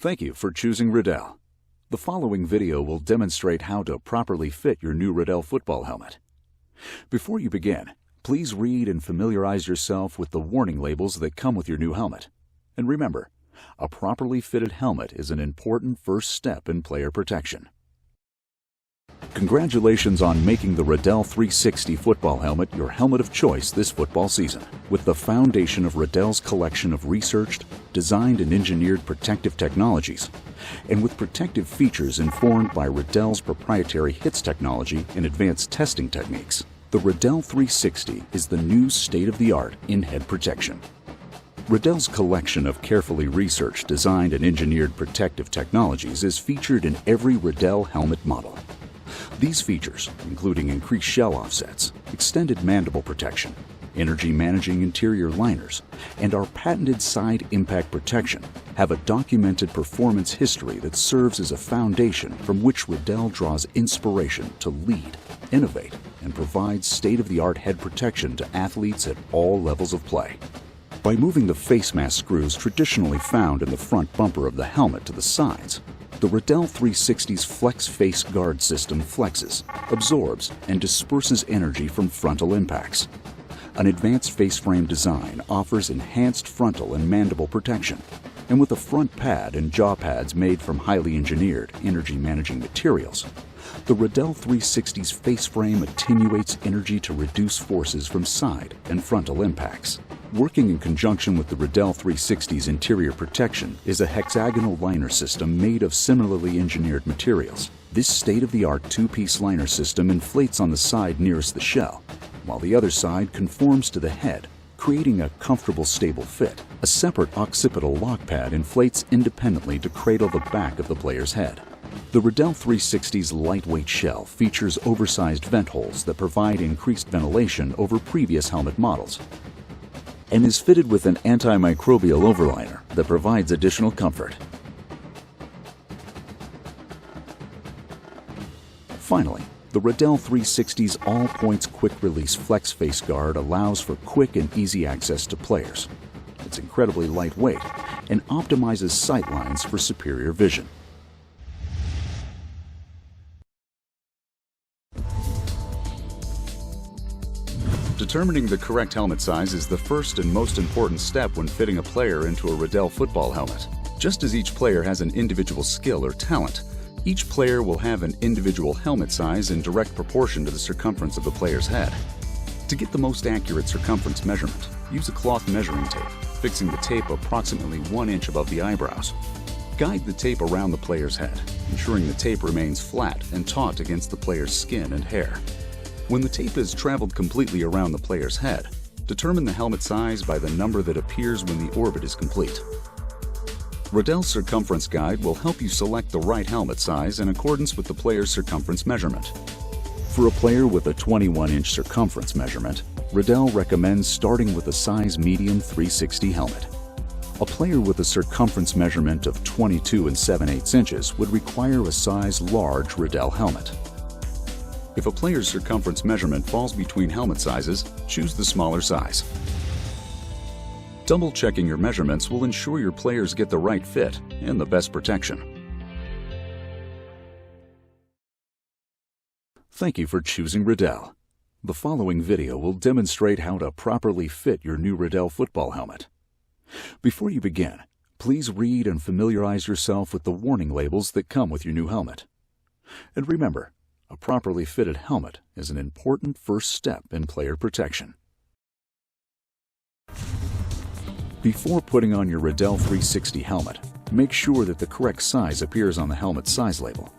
Thank you for choosing Riddell. The following video will demonstrate how to properly fit your new Riddell football helmet. Before you begin, please read and familiarize yourself with the warning labels that come with your new helmet. And remember, a properly fitted helmet is an important first step in player protection. Congratulations on making the Riddell 360 football helmet your helmet of choice this football season. With the foundation of Riddell's collection of researched, designed and engineered protective technologies, and with protective features informed by Riddell's proprietary HITS technology and advanced testing techniques, the Riddell 360 is the new state-of-the-art in-head protection. Riddell's collection of carefully researched, designed and engineered protective technologies is featured in every Riddell helmet model. These features, including increased shell offsets, extended mandible protection, energy-managing interior liners, and our patented side impact protection, have a documented performance history that serves as a foundation from which Riddell draws inspiration to lead, innovate, and provide state-of-the-art head protection to athletes at all levels of play. By moving the face mask screws traditionally found in the front bumper of the helmet to the sides, the Riddell 360's Flex Face Guard system flexes, absorbs, and disperses energy from frontal impacts. An advanced face frame design offers enhanced frontal and mandible protection, and with a front pad and jaw pads made from highly engineered, energy-managing materials, the Riddell 360's face frame attenuates energy to reduce forces from side and frontal impacts. Working in conjunction with the Riddell 360's interior protection is a hexagonal liner system made of similarly engineered materials. This state-of-the-art two-piece liner system inflates on the side nearest the shell, while the other side conforms to the head, creating a comfortable, stable fit. A separate occipital lock pad inflates independently to cradle the back of the player's head. The Riddell 360's lightweight shell features oversized vent holes that provide increased ventilation over previous helmet models, and is fitted with an antimicrobial overliner that provides additional comfort. Finally, the Riddell 360's all-points quick-release Flex Face Guard allows for quick and easy access to players. It's incredibly lightweight and optimizes sight lines for superior vision. Determining the correct helmet size is the first and most important step when fitting a player into a Riddell football helmet. Just as each player has an individual skill or talent, each player will have an individual helmet size in direct proportion to the circumference of the player's head. To get the most accurate circumference measurement, use a cloth measuring tape, fixing the tape approximately 1 inch above the eyebrows. Guide the tape around the player's head, ensuring the tape remains flat and taut against the player's skin and hair. When the tape has traveled completely around the player's head, determine the helmet size by the number that appears when the orbit is complete. Riddell's Circumference Guide will help you select the right helmet size in accordance with the player's circumference measurement. For a player with a 21-inch circumference measurement, Riddell recommends starting with a size medium 360 helmet. A player with a circumference measurement of 22 7/8 inches would require a size large Riddell helmet. If a player's circumference measurement falls between helmet sizes, choose the smaller size. Double-checking your measurements will ensure your players get the right fit and the best protection. Thank you for choosing Riddell. The following video will demonstrate how to properly fit your new Riddell football helmet. Before you begin, please read and familiarize yourself with the warning labels that come with your new helmet. And remember, a properly fitted helmet is an important first step in player protection. Before putting on your Riddell 360 helmet, make sure that the correct size appears on the helmet size label.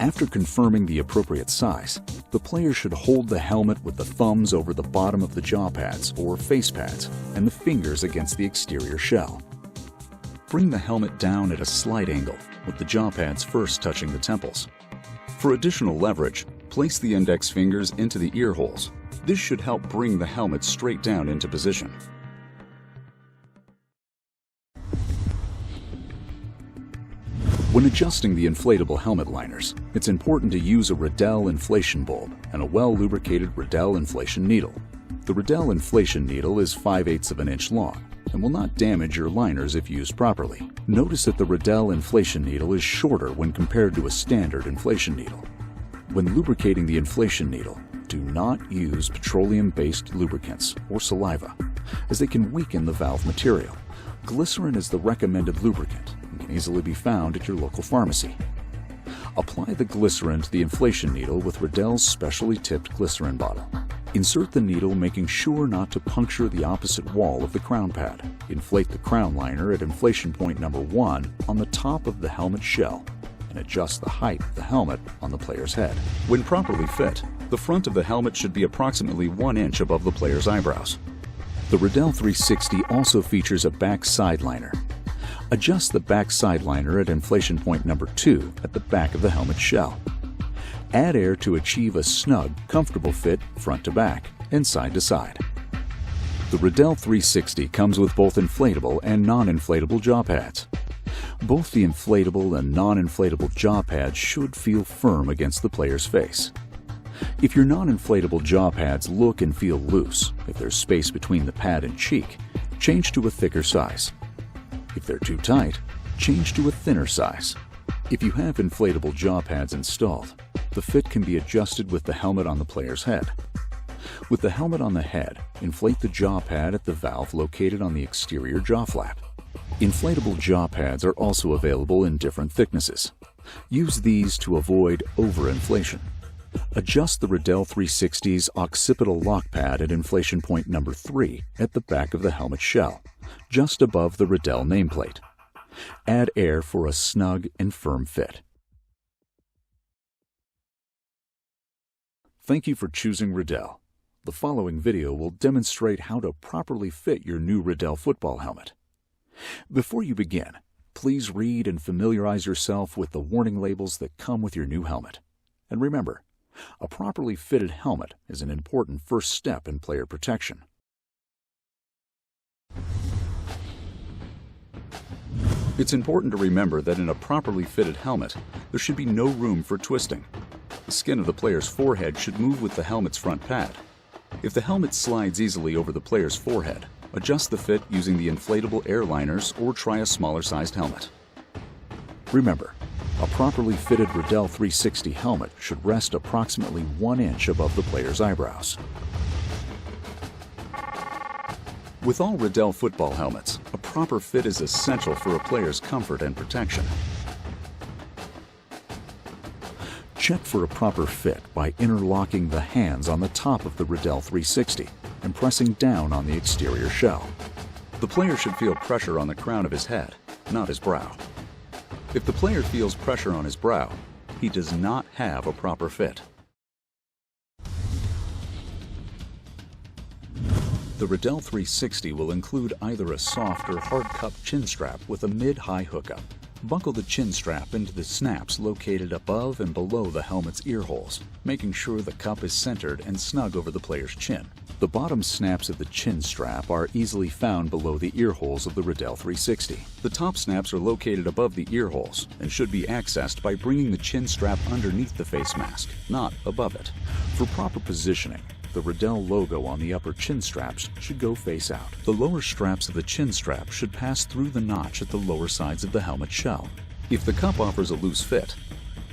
After confirming the appropriate size, the player should hold the helmet with the thumbs over the bottom of the jaw pads or face pads and the fingers against the exterior shell. Bring the helmet down at a slight angle, with the jaw pads first touching the temples. For additional leverage, place the index fingers into the ear holes. This should help bring the helmet straight down into position. When adjusting the inflatable helmet liners, it's important to use a Riddell inflation bulb and a well-lubricated Riddell inflation needle. The Riddell inflation needle is 5/8 of an inch long and will not damage your liners if used properly. Notice that the Riddell inflation needle is shorter when compared to a standard inflation needle. When lubricating the inflation needle, do not use petroleum-based lubricants or saliva, as they can weaken the valve material. Glycerin is the recommended lubricant and can easily be found at your local pharmacy. Apply the glycerin to the inflation needle with Riddell's specially tipped glycerin bottle. Insert the needle, making sure not to puncture the opposite wall of the crown pad. Inflate the crown liner at inflation point number 1 on the top of the helmet shell and adjust the height of the helmet on the player's head. When properly fit, the front of the helmet should be approximately 1 inch above the player's eyebrows. The Riddell 360 also features a back side liner. Adjust the back side liner at inflation point number 2 at the back of the helmet shell. Add air to achieve a snug, comfortable fit front to back and side to side. The Riddell 360 comes with both inflatable and non-inflatable jaw pads. Both the inflatable and non-inflatable jaw pads should feel firm against the player's face. If your non-inflatable jaw pads look and feel loose, if there's space between the pad and cheek, change to a thicker size. If they're too tight, change to a thinner size. If you have inflatable jaw pads installed, the fit can be adjusted with the helmet on the player's head. With the helmet on the head, inflate the jaw pad at the valve located on the exterior jaw flap. Inflatable jaw pads are also available in different thicknesses. Use these to avoid overinflation. Adjust the Riddell 360's occipital lock pad at inflation point number 3 at the back of the helmet shell, just above the Riddell nameplate. Add air for a snug and firm fit. Thank you for choosing Riddell. The following video will demonstrate how to properly fit your new Riddell football helmet. Before you begin, please read and familiarize yourself with the warning labels that come with your new helmet. And remember, a properly fitted helmet is an important first step in player protection. It's important to remember that in a properly fitted helmet, there should be no room for twisting. The skin of the player's forehead should move with the helmet's front pad. If the helmet slides easily over the player's forehead, adjust the fit using the inflatable air liners or try a smaller sized helmet. Remember, a properly fitted Riddell 360 helmet should rest approximately 1 inch above the player's eyebrows. With all Riddell football helmets, a proper fit is essential for a player's comfort and protection. Check for a proper fit by interlocking the hands on the top of the Riddell 360 and pressing down on the exterior shell. The player should feel pressure on the crown of his head, not his brow. If the player feels pressure on his brow, he does not have a proper fit. The Riddell 360 will include either a soft or hard cup chin strap with a mid-high hookup. Buckle the chin strap into the snaps located above and below the helmet's ear holes, making sure the cup is centered and snug over the player's chin. The bottom snaps of the chin strap are easily found below the ear holes of the Riddell 360. The top snaps are located above the ear holes and should be accessed by bringing the chin strap underneath the face mask, not above it. For proper positioning, the Riddell logo on the upper chin straps should go face out. The lower straps of the chin strap should pass through the notch at the lower sides of the helmet shell. If the cup offers a loose fit,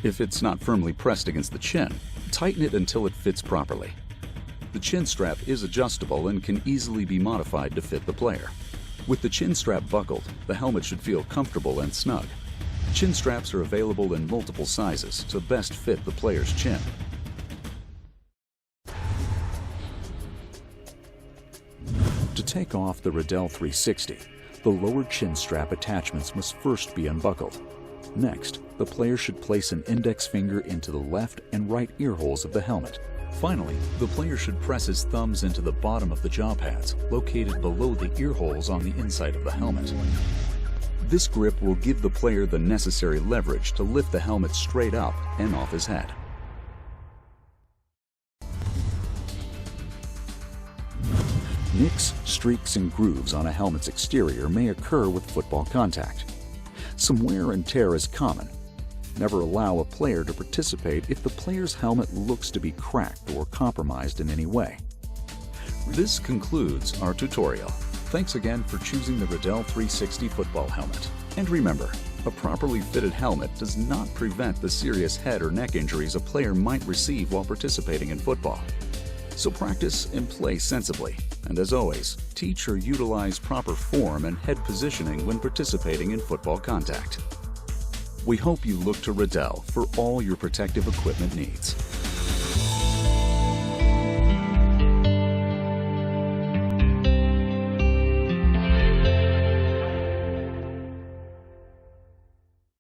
if it's not firmly pressed against the chin, tighten it until it fits properly. The chin strap is adjustable and can easily be modified to fit the player. With the chin strap buckled, the helmet should feel comfortable and snug. Chin straps are available in multiple sizes to best fit the player's chin. To take off the Riddell 360, the lower chin strap attachments must first be unbuckled. Next, the player should place an index finger into the left and right ear holes of the helmet. Finally, the player should press his thumbs into the bottom of the jaw pads, located below the ear holes on the inside of the helmet. This grip will give the player the necessary leverage to lift the helmet straight up and off his head. Nicks, streaks, and grooves on a helmet's exterior may occur with football contact. Some wear and tear is common. Never allow a player to participate if the player's helmet looks to be cracked or compromised in any way. This concludes our tutorial. Thanks again for choosing the Riddell 360 football helmet. And remember, a properly fitted helmet does not prevent the serious head or neck injuries a player might receive while participating in football. So practice and play sensibly. And as always, teach or utilize proper form and head positioning when participating in football contact. We hope you look to Riddell for all your protective equipment needs.